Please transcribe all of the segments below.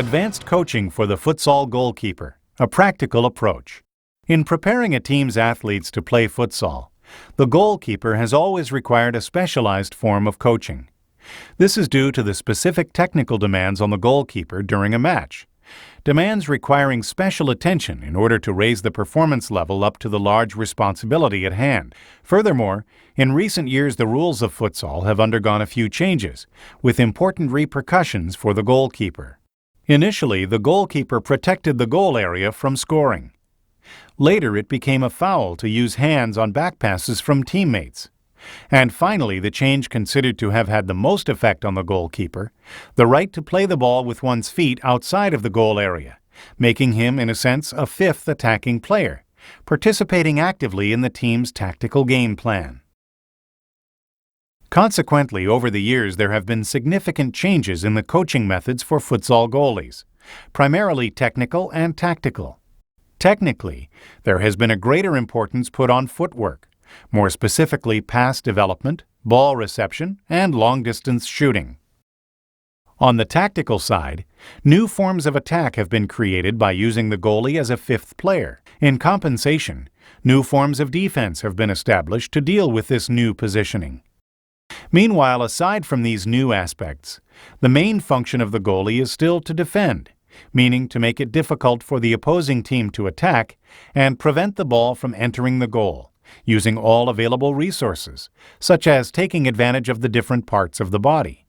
Advanced Coaching for the Futsal Goalkeeper, a practical approach. In preparing a team's athletes to play futsal, the goalkeeper has always required a specialized form of coaching. This is due to the specific technical demands on the goalkeeper during a match, demands requiring special attention in order to raise the performance level up to the large responsibility at hand. Furthermore, in recent years the rules of futsal have undergone a few changes, with important repercussions for the goalkeeper. Initially, the goalkeeper protected the goal area from scoring. Later, it became a foul to use hands on back passes from teammates. And finally, the change considered to have had the most effect on the goalkeeper, the right to play the ball with one's feet outside of the goal area, making him, in a sense, a fifth attacking player, participating actively in the team's tactical game plan. Consequently, over the years there have been significant changes in the coaching methods for futsal goalies, primarily technical and tactical. Technically, there has been a greater importance put on footwork, more specifically pass development, ball reception, and long-distance shooting. On the tactical side, new forms of attack have been created by using the goalie as a fifth player. In compensation, new forms of defense have been established to deal with this new positioning. Meanwhile, aside from these new aspects, the main function of the goalie is still to defend, meaning to make it difficult for the opposing team to attack and prevent the ball from entering the goal, using all available resources, such as taking advantage of the different parts of the body.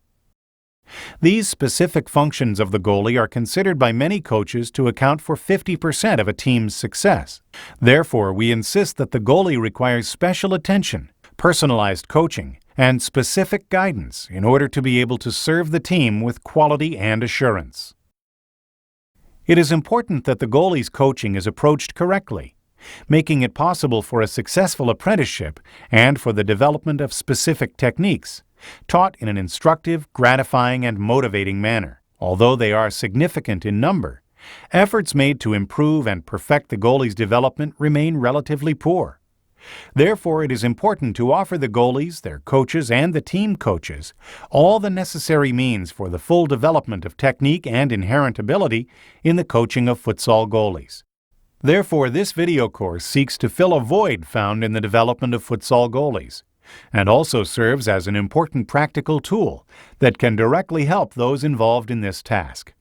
These specific functions of the goalie are considered by many coaches to account for 50% of a team's success. Therefore, we insist that the goalie requires special attention, personalized coaching, and specific guidance in order to be able to serve the team with quality and assurance. It is important that the goalie's coaching is approached correctly, making it possible for a successful apprenticeship and for the development of specific techniques, taught in an instructive, gratifying, and motivating manner. Although they are significant in number, efforts made to improve and perfect the goalie's development remain relatively poor. Therefore, it is important to offer the goalies, their coaches, and the team coaches all the necessary means for the full development of technique and inherent ability in the coaching of futsal goalies. Therefore, this video course seeks to fill a void found in the development of futsal goalies, and also serves as an important practical tool that can directly help those involved in this task.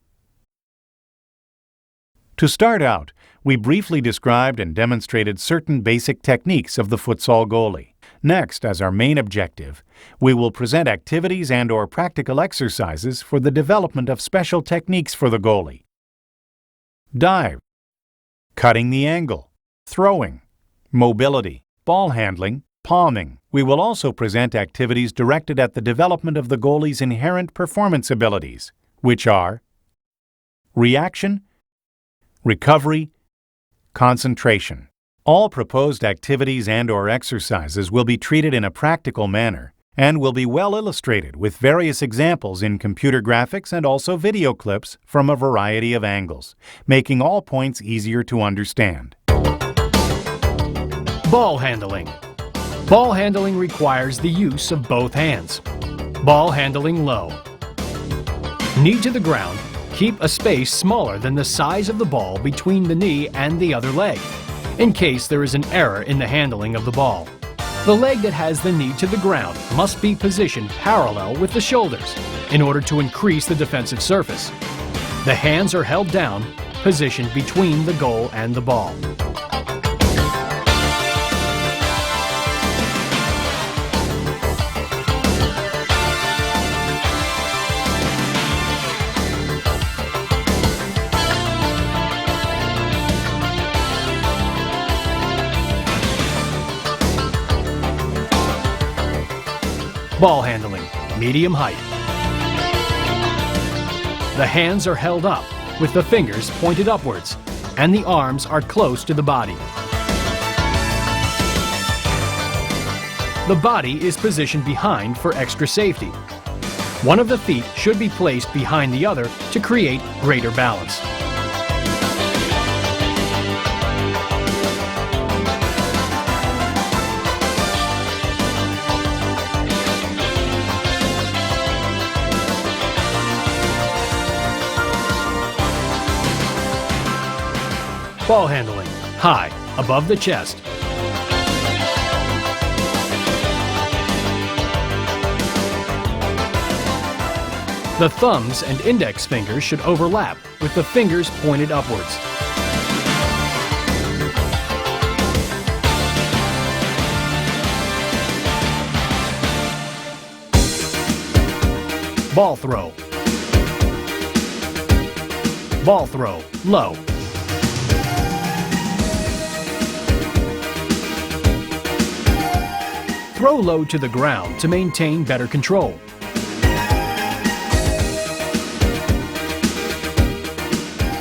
To start out, we briefly described and demonstrated certain basic techniques of the futsal goalie. Next, as our main objective, we will present activities and/or practical exercises for the development of special techniques for the goalie. Dive, cutting the angle, throwing, mobility, ball handling, palming. We will also present activities directed at the development of the goalie's inherent performance abilities, which are reaction, recovery, concentration. All proposed activities and/or exercises will be treated in a practical manner and will be well illustrated with various examples in computer graphics and also video clips from a variety of angles, making all points easier to understand. Ball handling. Ball handling requires the use of both hands. Ball handling low. Knee to the ground. Keep a space smaller than the size of the ball between the knee and the other leg, in case there is an error in the handling of the ball. The leg that has the knee to the ground must be positioned parallel with the shoulders in order to increase the defensive surface. The hands are held down, positioned between the goal and the ball. Ball handling, medium height. The hands are held up with the fingers pointed upwards and the arms are close to the body. The body is positioned behind for extra safety. One of the feet should be placed behind the other to create greater balance. Ball handling, high, above the chest. The thumbs and index fingers should overlap, with the fingers pointed upwards. Ball throw. Ball throw, low. Throw low to the ground to maintain better control.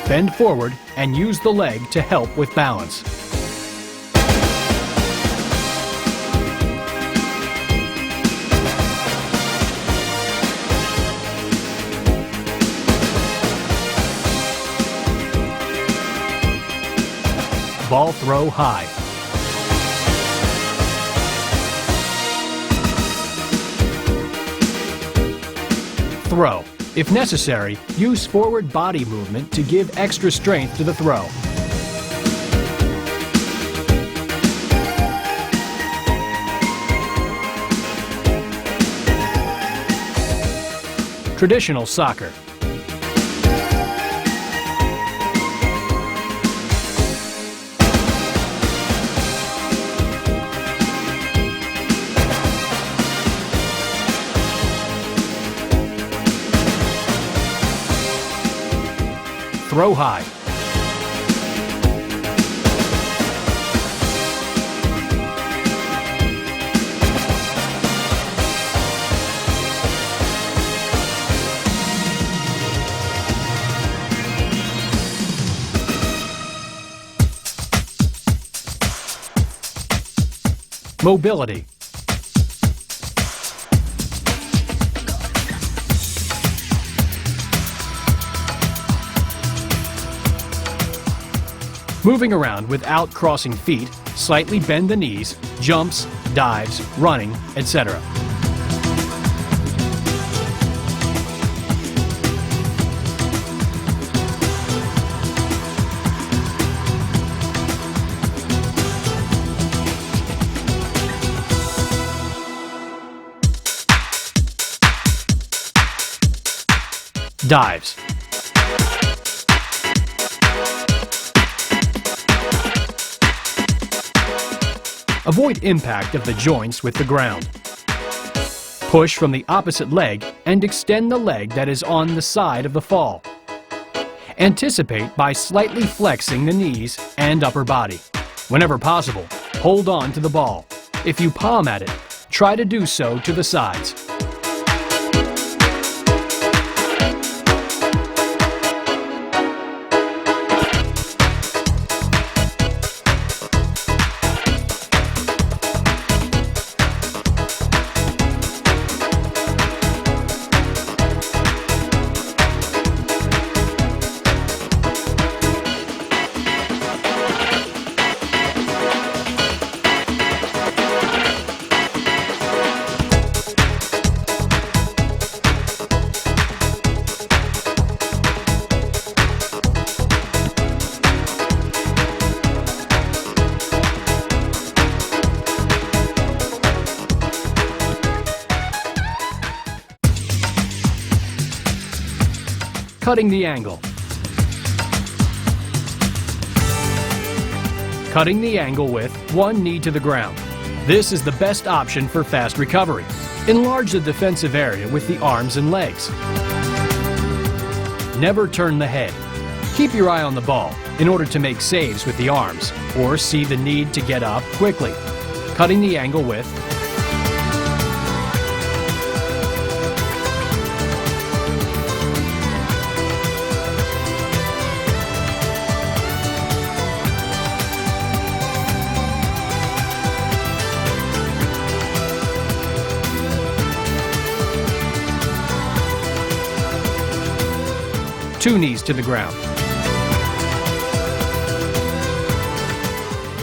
Bend forward and use the leg to help with balance. Ball throw high. Throw. If necessary, use forward body movement to give extra strength to the throw. Traditional soccer. Throw high. Mobility. Moving around without crossing feet, slightly bend the knees, jumps, dives, running, etc. Dives. Avoid impact of the joints with the ground. Push from the opposite leg and extend the leg that is on the side of the fall. Anticipate by slightly flexing the knees and upper body. Whenever possible, hold on to the ball. If you palm at it, try to do so to the sides. Cutting the angle. Cutting the angle with one knee to the ground. This is the best option for fast recovery. Enlarge the defensive area with the arms and legs. Never turn the head. Keep your eye on the ball in order to make saves with the arms or see the need to get up quickly. Cutting the angle with two knees to the ground.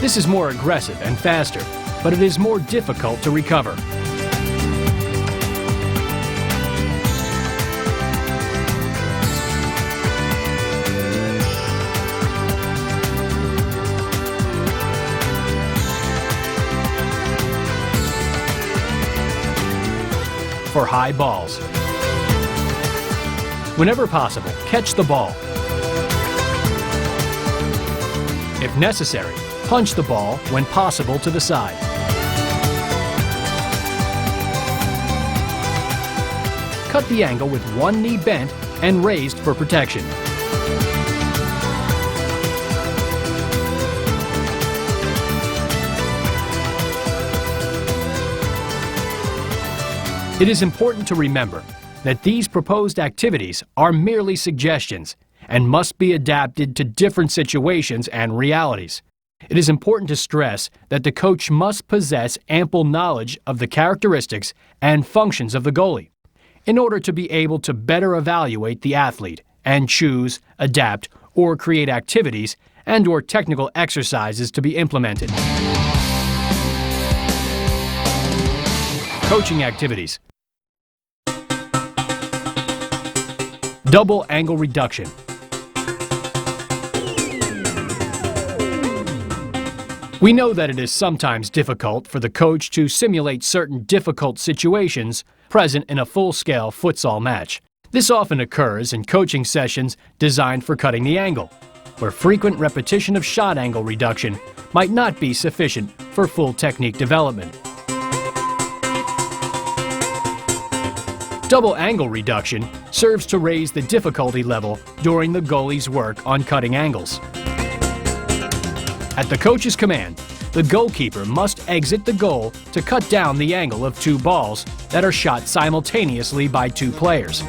This is more aggressive and faster, but it is more difficult to recover. for high balls. Whenever possible, catch the ball. If necessary, punch the ball when possible to the side. Cut the angle with one knee bent and raised for protection. It is important to remember that these proposed activities are merely suggestions and must be adapted to different situations and realities. It is important to stress that the coach must possess ample knowledge of the characteristics and functions of the goalie in order to be able to better evaluate the athlete and choose, adapt, or create activities and/or technical exercises to be implemented. Coaching activities. Double angle reduction. We know that it is sometimes difficult for the coach to simulate certain difficult situations present in a full-scale futsal match. This often occurs in coaching sessions designed for cutting the angle, where frequent repetition of shot angle reduction might not be sufficient for full technique development. Double angle reduction serves to raise the difficulty level during the goalie's work on cutting angles. At the coach's command, the goalkeeper must exit the goal to cut down the angle of two balls that are shot simultaneously by two players.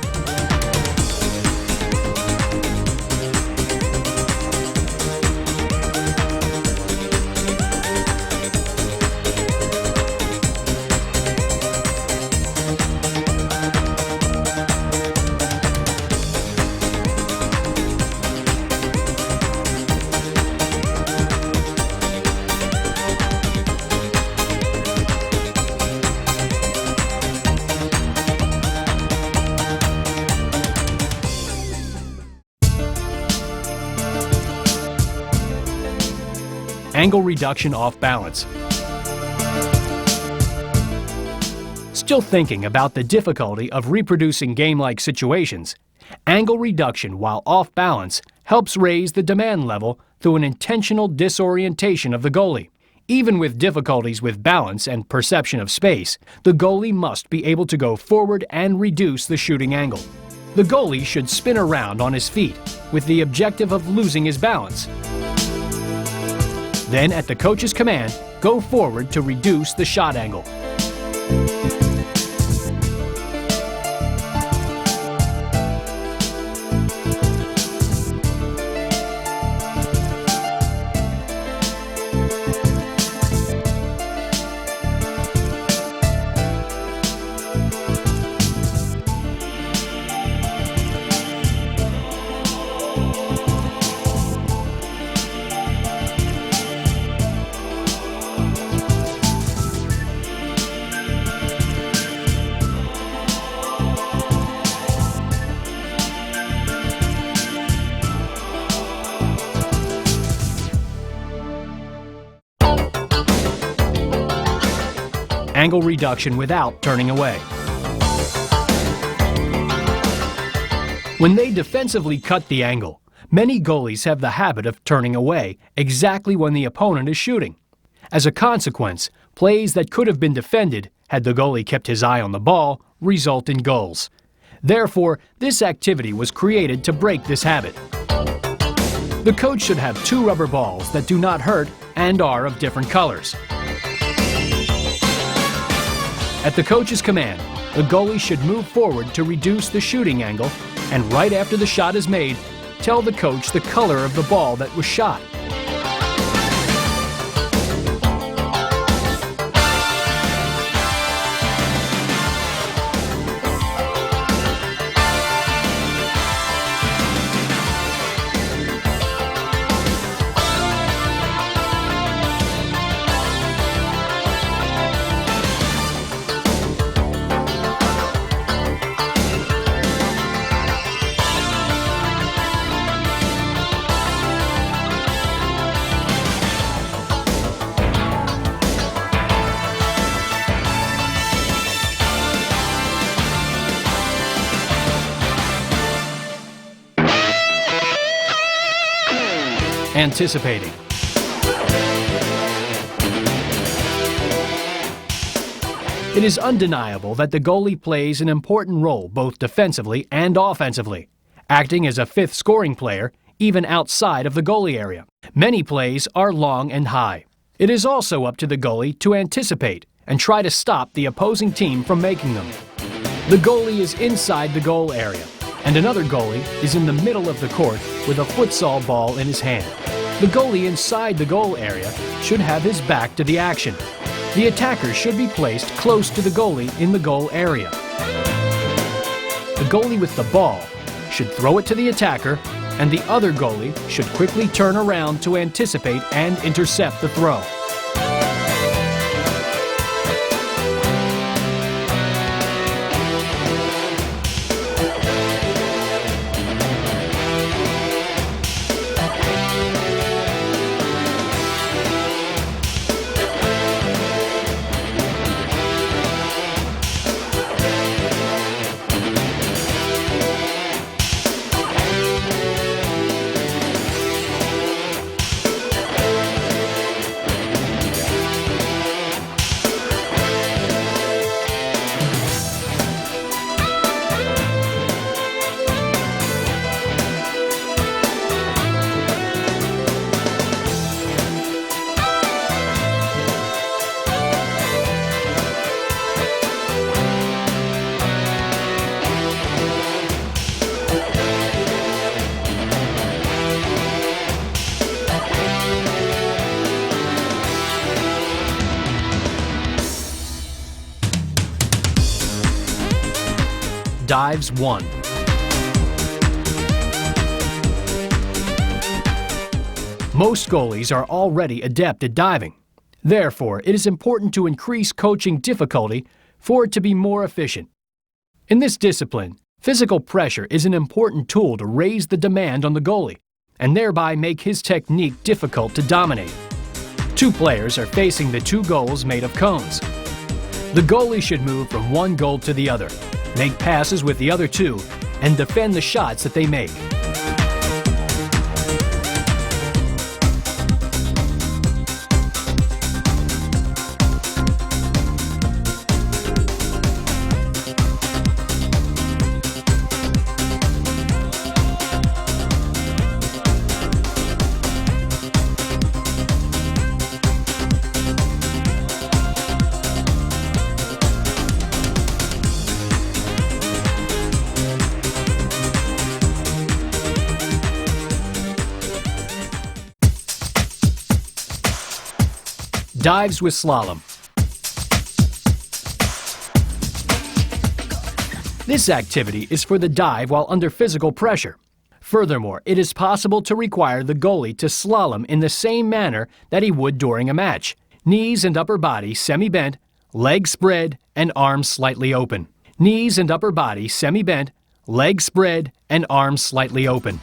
Angle reduction off balance. Still thinking about the difficulty of reproducing game-like situations, angle reduction while off balance helps raise the demand level through an intentional disorientation of the goalie. Even with difficulties with balance and perception of space, the goalie must be able to go forward and reduce the shooting angle. The goalie should spin around on his feet with the objective of losing his balance. Then, at the coach's command, go forward to reduce the shot angle. Angle reduction without turning away. When they defensively cut the angle, many goalies have the habit of turning away exactly when the opponent is shooting. As a consequence, plays that could have been defended had the goalie kept his eye on the ball result in goals. Therefore, this activity was created to break this habit. The coach should have two rubber balls that do not hurt and are of different colors. At the coach's command, the goalie should move forward to reduce the shooting angle, and right after the shot is made, tell the coach the color of the ball that was shot. anticipating. It is undeniable that the goalie plays an important role both defensively and offensively, acting as a fifth scoring player even outside of the goalie area. Many plays are long and high. It is also up to the goalie to anticipate and try to stop the opposing team from making them. The goalie is inside the goal area, and another goalie is in the middle of the court with a futsal ball in his hand. The goalie inside the goal area should have his back to the action. The attacker should be placed close to the goalie in the goal area. The goalie with the ball should throw it to the attacker, and the other goalie should quickly turn around to anticipate and intercept the throw. Dives 1. Most goalies are already adept at diving. Therefore, it is important to increase coaching difficulty for it to be more efficient. In this discipline, physical pressure is an important tool to raise the demand on the goalie and thereby make his technique difficult to dominate. Two players are facing the two goals made of cones. The goalie should move from one goal to the other, make passes with the other two, and defend the shots that they make. Dives with slalom. This activity is for the dive while under physical pressure. Furthermore, it is possible to require the goalie to slalom in the same manner that he would during a match. Knees and upper body semi-bent, legs spread, and arms slightly open. Knees and upper body semi-bent, legs spread, and arms slightly open.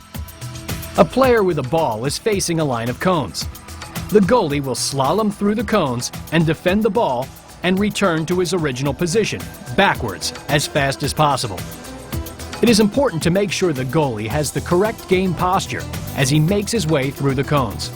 A player with a ball is facing a line of cones. The goalie will slalom through the cones and defend the ball and return to his original position, backwards, as fast as possible. It is important to make sure the goalie has the correct game posture as he makes his way through the cones.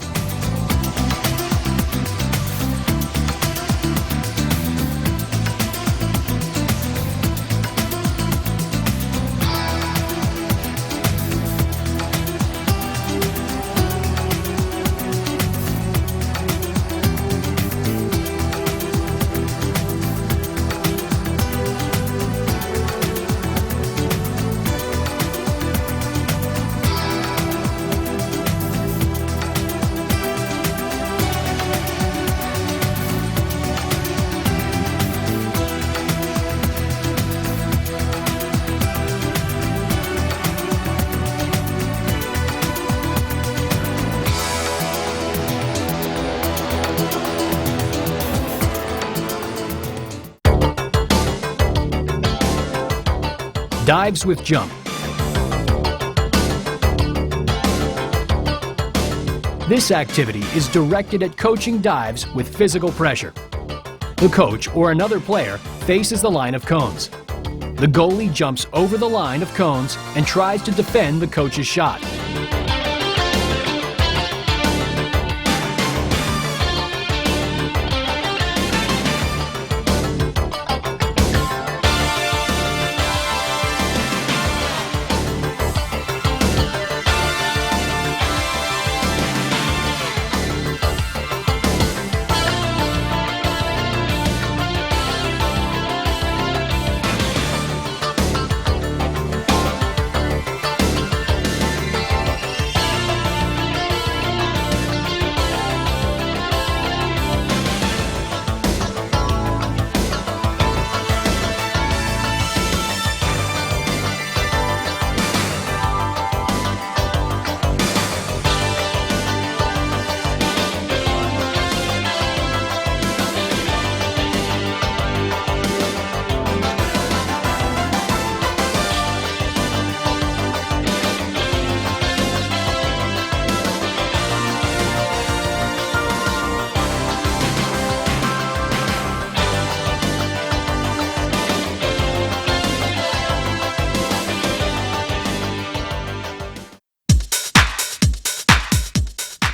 Dives with jump. This activity is directed at coaching dives with physical pressure. The coach or another player faces the line of cones. The goalie jumps over the line of cones and tries to defend the coach's shot.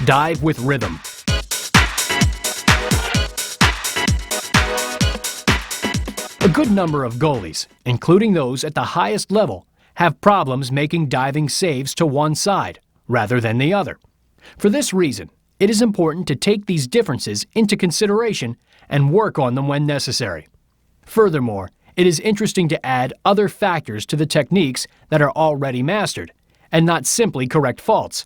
Dive with rhythm. A good number of goalies, including those at the highest level, have problems making diving saves to one side rather than the other. For this reason, it is important to take these differences into consideration and work on them when necessary. Furthermore, it is interesting to add other factors to the techniques that are already mastered, and not simply correct faults.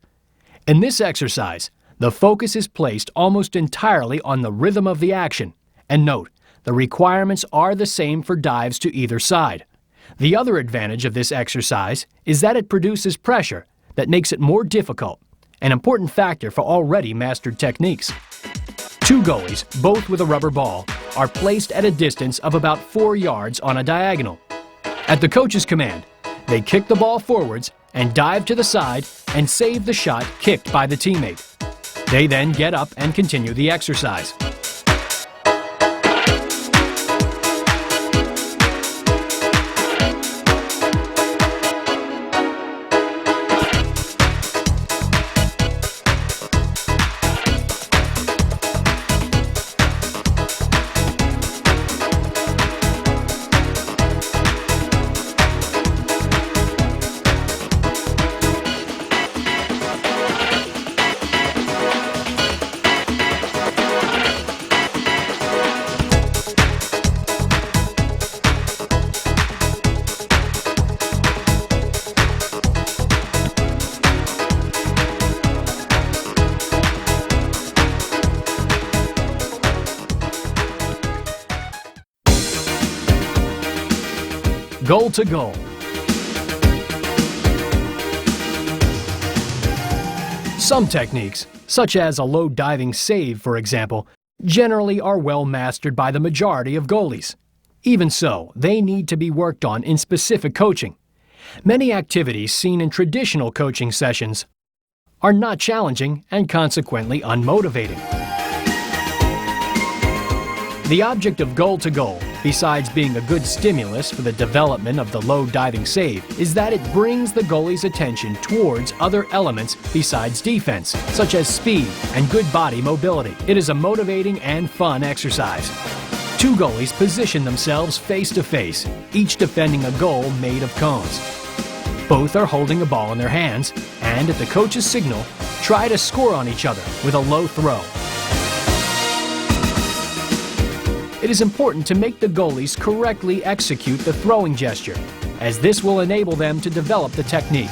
In this exercise, the focus is placed almost entirely on the rhythm of the action, and note, the requirements are the same for dives to either side. The other advantage of this exercise is that it produces pressure that makes it more difficult, an important factor for already mastered techniques. Two goalies, both with a rubber ball, are placed at a distance of about 4 yards on a diagonal. At the coach's command, they kick the ball forwards and dive to the side and save the shot kicked by the teammate. They then get up and continue the exercise. Goal to goal. Some techniques, such as a low diving save, for example, generally are well mastered by the majority of goalies. Even so, they need to be worked on in specific coaching. Many activities seen in traditional coaching sessions are not challenging and consequently unmotivating. The object of goal to goal, besides being a good stimulus for the development of the low diving save, is that it brings the goalie's attention towards other elements besides defense, such as speed and good body mobility. It is a motivating and fun exercise. Two goalies position themselves face to face, each defending a goal made of cones. Both are holding a ball in their hands, and at the coach's signal, try to score on each other with a low throw. It is important to make the goalies correctly execute the throwing gesture, as this will enable them to develop the technique.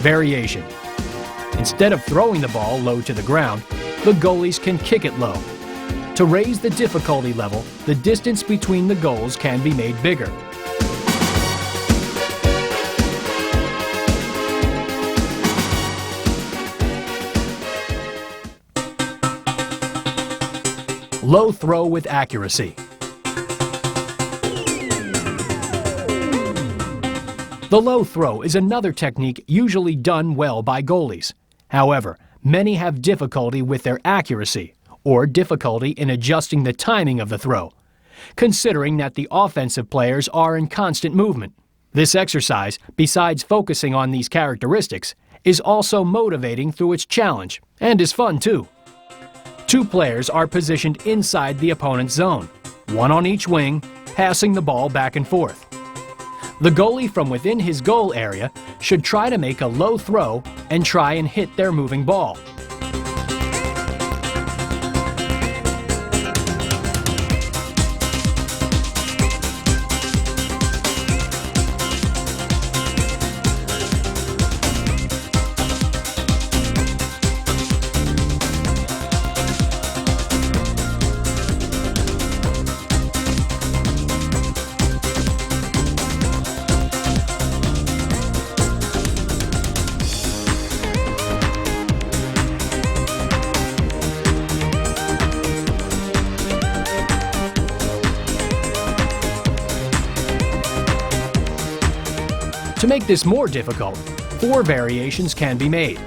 Variation. Instead of throwing the ball low to the ground, the goalies can kick it low. To raise the difficulty level, the distance between the goals can be made bigger. Low throw with accuracy. The low throw is another technique usually done well by goalies. However, many have difficulty with their accuracy or difficulty in adjusting the timing of the throw, considering that the offensive players are in constant movement. This exercise, besides focusing on these characteristics, is also motivating through its challenge and is fun too. Two players are positioned inside the opponent's zone, one on each wing, passing the ball back and forth. The goalie from within his goal area should try to make a low throw and try and hit their moving ball. To make this more difficult, 4 variations can be made.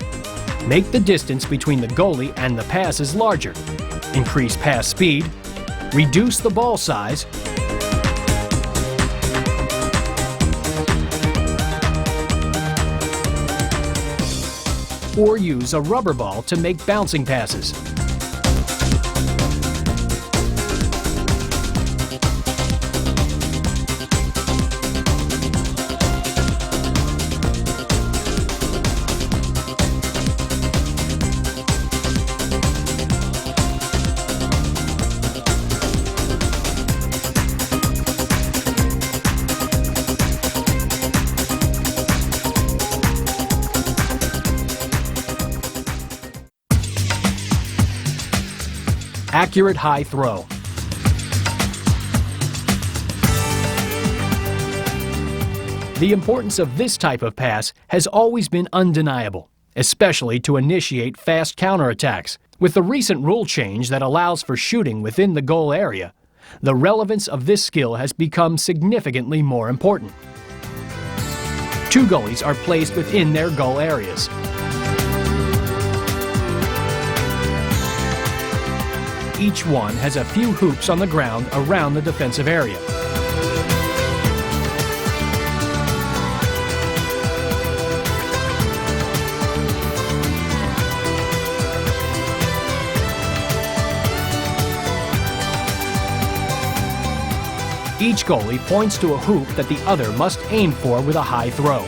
Make the distance between the goalie and the passes larger. Increase pass speed. Reduce the ball size. Or use a rubber ball to make bouncing passes. Accurate high throw. The importance of this type of pass has always been undeniable, especially to initiate fast counterattacks. With the recent rule change that allows for shooting within the goal area, the relevance of this skill has become significantly more important. 2 goalies are placed within their goal areas. Each one has a few hoops on the ground around the defensive area. Each goalie points to a hoop that the other must aim for with a high throw.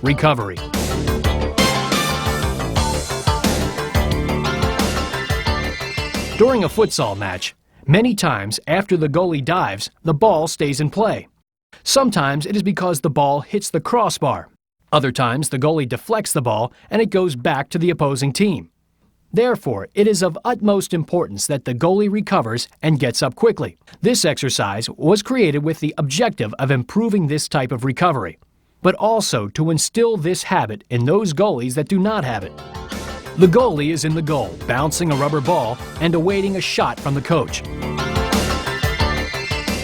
Recovery. During a futsal match, many times after the goalie dives, the ball stays in play. Sometimes it is because the ball hits the crossbar. Other times the goalie deflects the ball and it goes back to the opposing team. Therefore, it is of utmost importance that the goalie recovers and gets up quickly. This exercise was created with the objective of improving this type of recovery, but also to instill this habit in those goalies that do not have it. The goalie is in the goal, bouncing a rubber ball and awaiting a shot from the coach.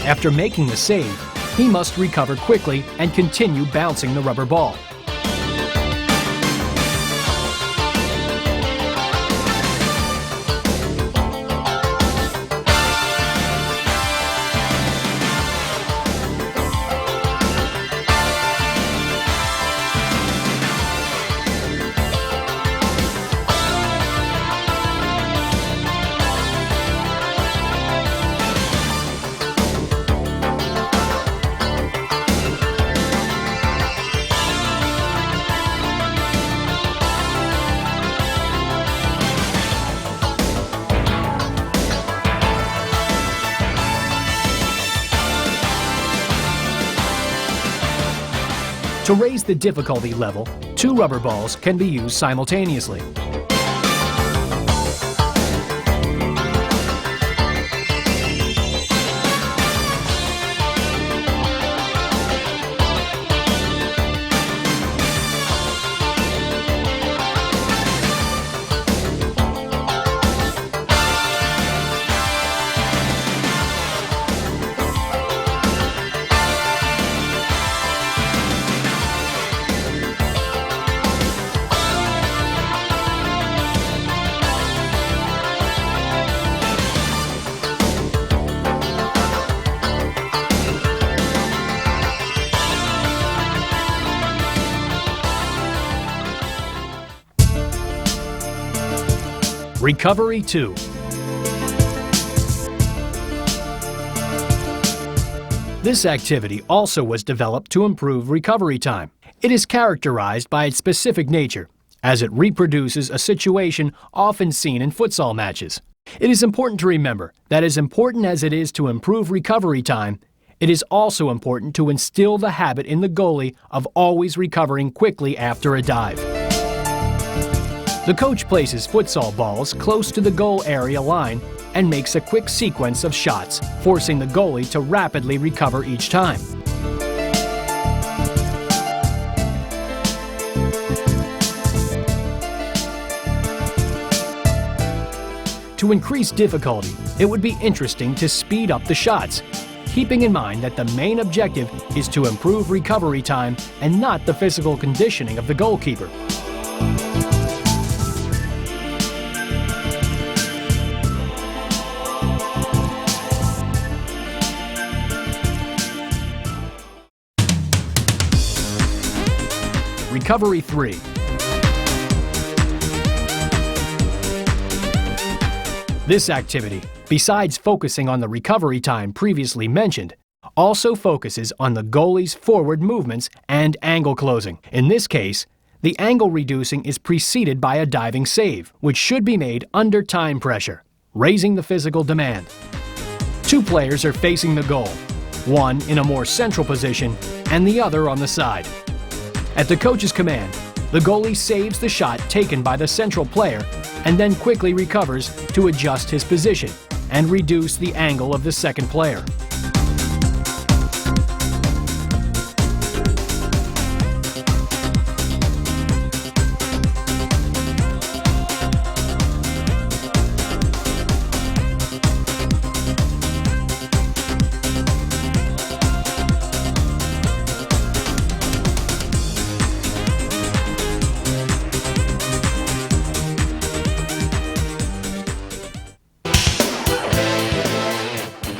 After making the save, he must recover quickly and continue bouncing the rubber ball. To raise the difficulty level, 2 rubber balls can be used simultaneously. Recovery 2. This activity also was developed to improve recovery time. It is characterized by its specific nature, as it reproduces a situation often seen in futsal matches. It is important to remember that as important as it is to improve recovery time, it is also important to instill the habit in the goalie of always recovering quickly after a dive. The coach places futsal balls close to the goal area line and makes a quick sequence of shots, forcing the goalie to rapidly recover each time. To increase difficulty, it would be interesting to speed up the shots, keeping in mind that the main objective is to improve recovery time and not the physical conditioning of the goalkeeper. Recovery 3. This activity, besides focusing on the recovery time previously mentioned, also focuses on the goalie's forward movements and angle closing. In this case, the angle reducing is preceded by a diving save, which should be made under time pressure, raising the physical demand. Two players are facing the goal, one in a more central position and the other on the side. At the coach's command, the goalie saves the shot taken by the central player and then quickly recovers to adjust his position and reduce the angle of the second player.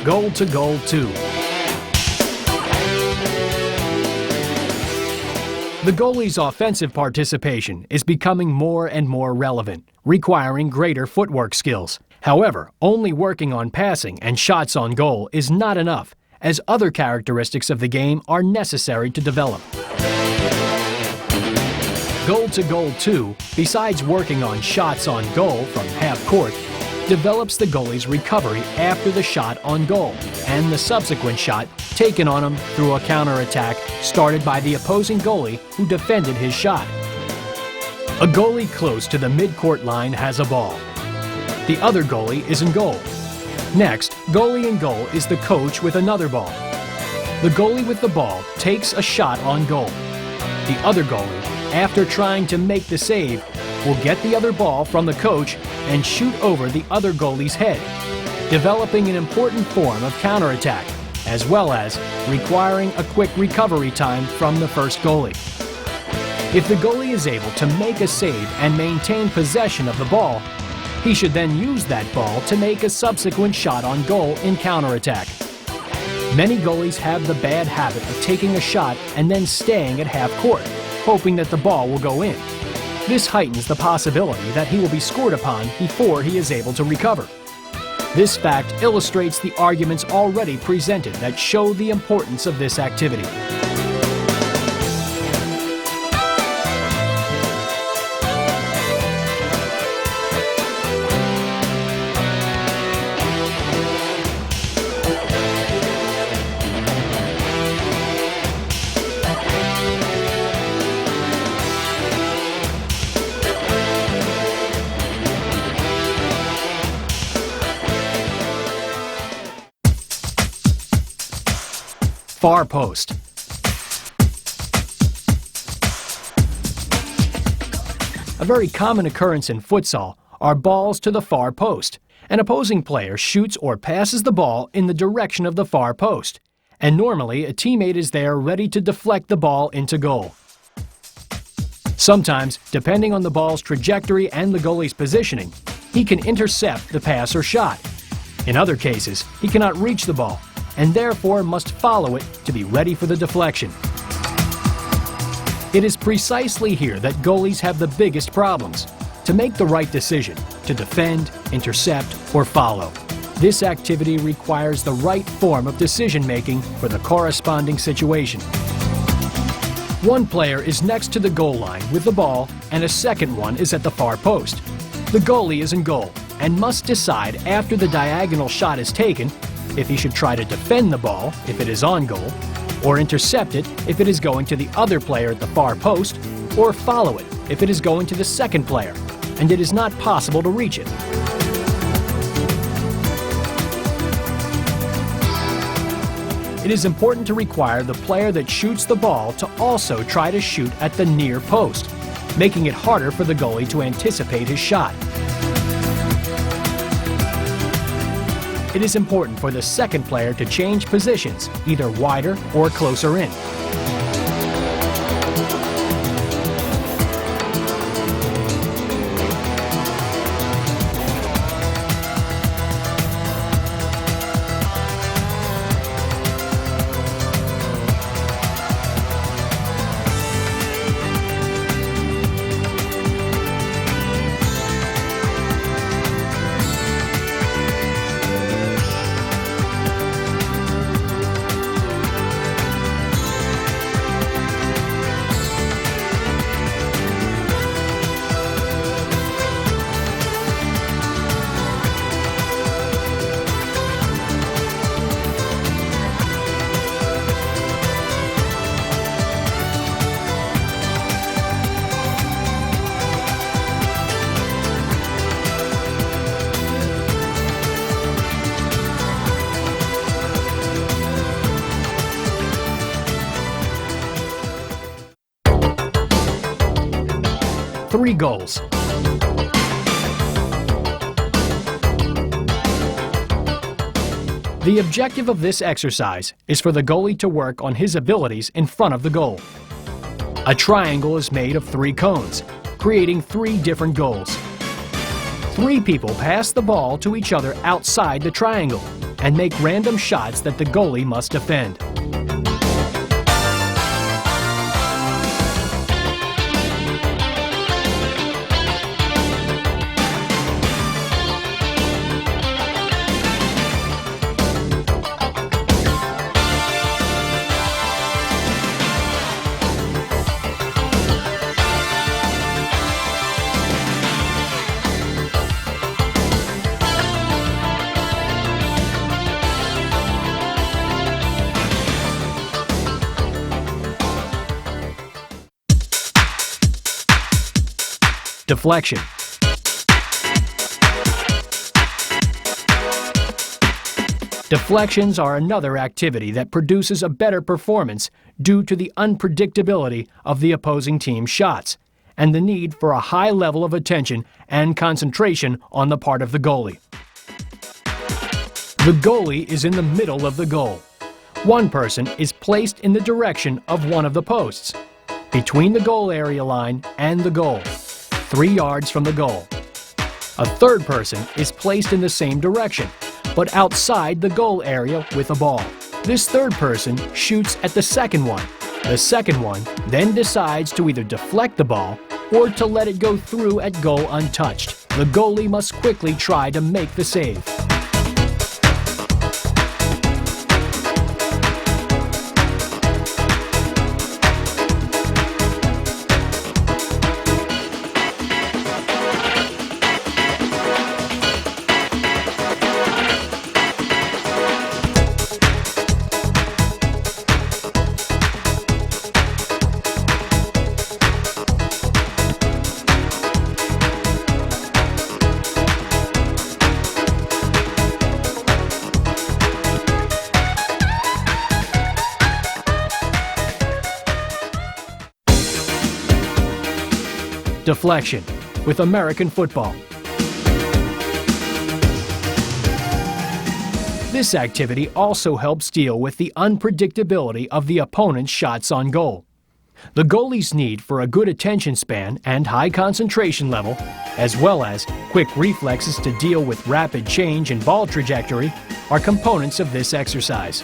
Goal to goal 2. The goalie's offensive participation is becoming more and more relevant, requiring greater footwork skills. However, only working on passing and shots on goal is not enough, as other characteristics of the game are necessary to develop. Goal to goal 2, besides working on shots on goal from half court, develops the goalie's recovery after the shot on goal and the subsequent shot taken on him through a counterattack started by the opposing goalie who defended his shot. A goalie close to the mid-court line has a ball. The other goalie is in goal. Next, goalie in goal is the coach with another ball. The goalie with the ball takes a shot on goal. The other goalie, after trying to make the save, will get the other ball from the coach and shoot over the other goalie's head, developing an important form of counterattack, as well as requiring a quick recovery time from the first goalie. If the goalie is able to make a save and maintain possession of the ball, he should then use that ball to make a subsequent shot on goal in counterattack. Many goalies have the bad habit of taking a shot and then staying at half court, hoping that the ball will go in. This heightens the possibility that he will be scored upon before he is able to recover. This fact illustrates the arguments already presented that show the importance of this activity. Far post. A very common occurrence in futsal are balls to the far post. An opposing player shoots or passes the ball in the direction of the far post, and normally a teammate is there ready to deflect the ball into goal. Sometimes, depending on the ball's trajectory and the goalie's positioning, he can intercept the pass or shot. In other cases, he cannot reach the ball, and therefore must follow it to be ready for the deflection. It is precisely here that goalies have the biggest problems. To make the right decision, to defend, intercept, or follow. This activity requires the right form of decision-making for the corresponding situation. One player is next to the goal line with the ball, and a second one is at the far post. The goalie is in goal and must decide after the diagonal shot is taken if he should try to defend the ball if it is on goal, or intercept it if it is going to the other player at the far post, or follow it if it is going to the second player and it is not possible to reach it. It is important to require the player that shoots the ball to also try to shoot at the near post, making it harder for the goalie to anticipate his shot. It is important for the second player to change positions, either wider or closer in. Three goals. The objective of this exercise is for the goalie to work on his abilities in front of the goal. A triangle is made of 3 cones, creating 3 different goals. 3 people pass the ball to each other outside the triangle and make random shots that the goalie must defend. Deflection. Deflections are another activity that produces a better performance due to the unpredictability of the opposing team's shots and the need for a high level of attention and concentration on the part of the goalie. The goalie is in the middle of the goal. One person is placed in the direction of one of the posts, between the goal area line and the goal, 3 yards from the goal. A third person is placed in the same direction, but outside the goal area with a ball. This third person shoots at the second one. The second one then decides to either deflect the ball or to let it go through at goal untouched. The goalie must quickly try to make the save. Deflection with American football. This activity also helps deal with the unpredictability of the opponent's shots on goal. The goalie's need for a good attention span and high concentration level, as well as quick reflexes to deal with rapid change in ball trajectory, are components of this exercise.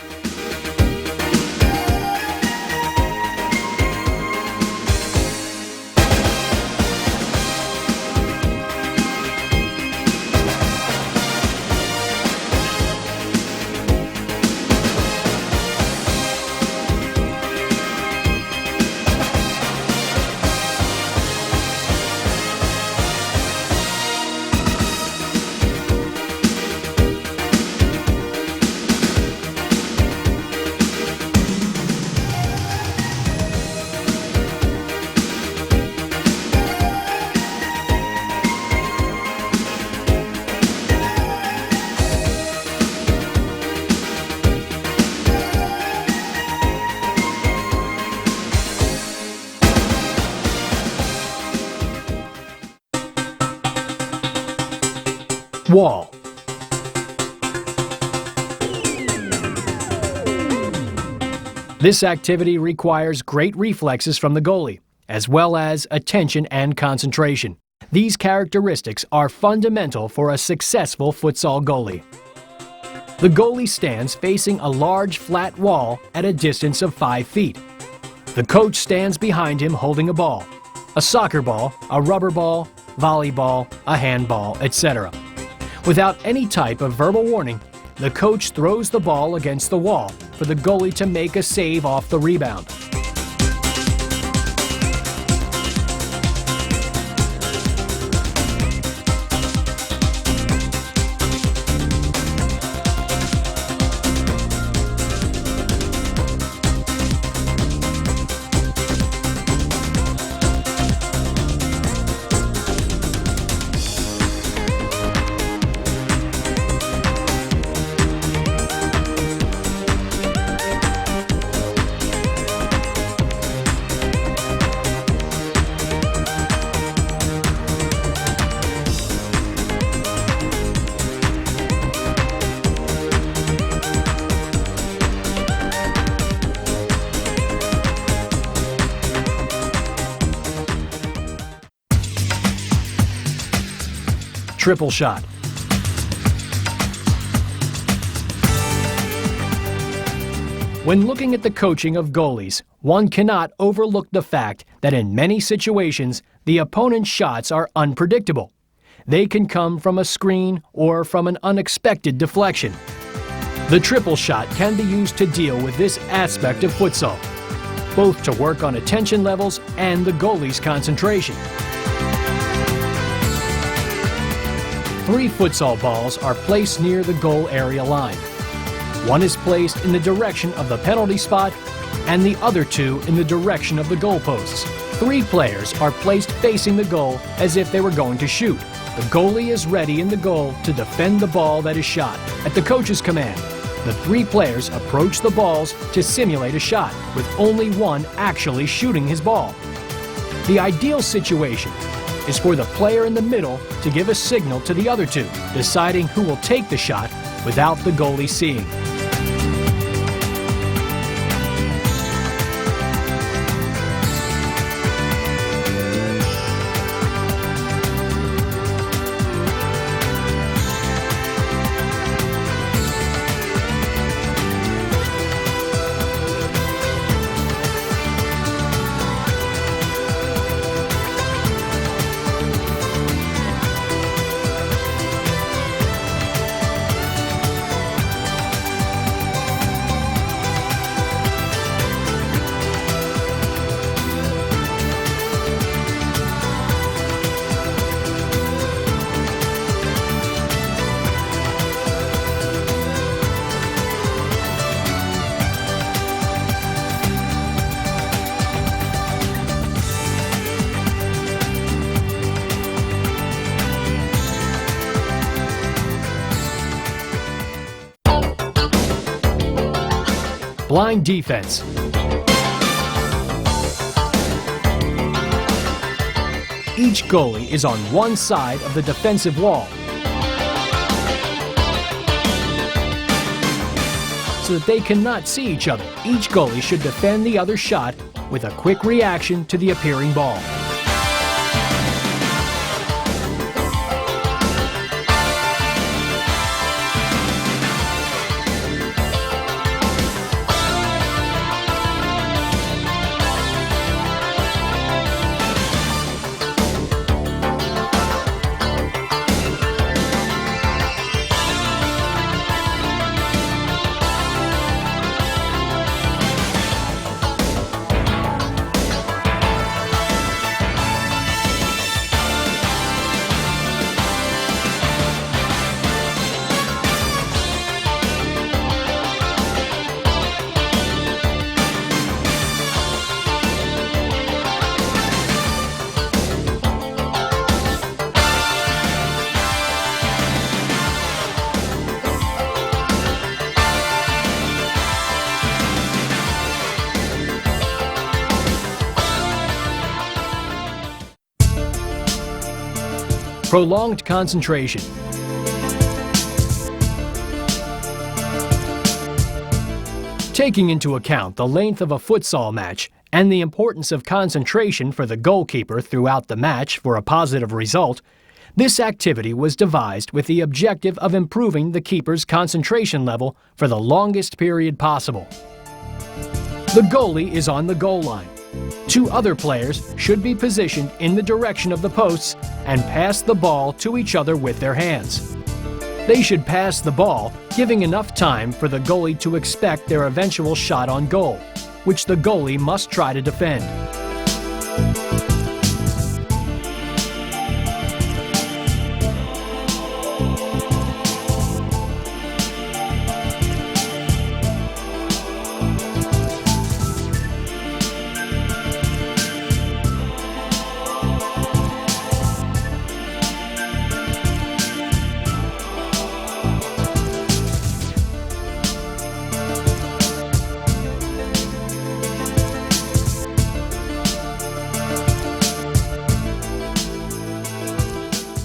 Wall. This activity requires great reflexes from the goalie, as well as attention and concentration. These characteristics are fundamental for a successful futsal goalie. The goalie stands facing a large flat wall at a distance of 5 feet. The coach stands behind him holding a ball, a soccer ball, a rubber ball, volleyball, a handball, etc. Without any type of verbal warning, the coach throws the ball against the wall for the goalie to make a save off the rebound. Triple shot. When looking at the coaching of goalies, one cannot overlook the fact that in many situations, the opponent's shots are unpredictable. They can come from a screen or from an unexpected deflection. The triple shot can be used to deal with this aspect of futsal, both to work on attention levels and the goalie's concentration. 3 futsal balls are placed near the goal area line. One is placed in the direction of the penalty spot and the other 2 in the direction of the goalposts. 3 players are placed facing the goal as if they were going to shoot. The goalie is ready in the goal to defend the ball that is shot. At the coach's command, the 3 players approach the balls to simulate a shot, with only one actually shooting his ball. The ideal situation is for the player in the middle to give a signal to the other 2, deciding who will take the shot without the goalie seeing. Blind defense. Each goalie is on one side of the defensive wall, so that they cannot see each other. Each goalie should defend the other shot with a quick reaction to the appearing ball. Prolonged concentration. Taking into account the length of a futsal match and the importance of concentration for the goalkeeper throughout the match for a positive result, this activity was devised with the objective of improving the keeper's concentration level for the longest period possible. The goalie is on the goal line. Two other players should be positioned in the direction of the posts and pass the ball to each other with their hands. They should pass the ball, giving enough time for the goalie to expect their eventual shot on goal, which the goalie must try to defend.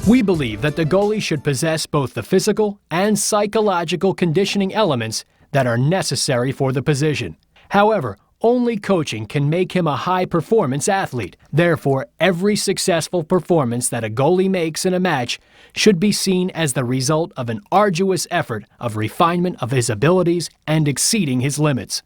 We believe that the goalie should possess both the physical and psychological conditioning elements that are necessary for the position. However, only coaching can make him a high-performance athlete. Therefore, every successful performance that a goalie makes in a match should be seen as the result of an arduous effort of refinement of his abilities and exceeding his limits.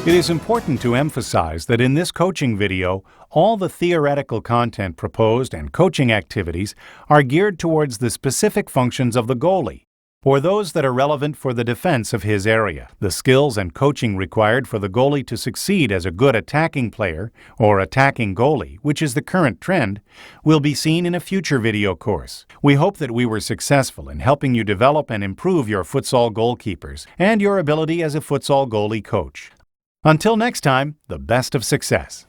It is important to emphasize that in this coaching video, all the theoretical content proposed and coaching activities are geared towards the specific functions of the goalie, or those that are relevant for the defense of his area. The skills and coaching required for the goalie to succeed as a good attacking player, or attacking goalie, which is the current trend, will be seen in a future video course. We hope that we were successful in helping you develop and improve your futsal goalkeepers and your ability as a futsal goalie coach. Until next time, the best of success.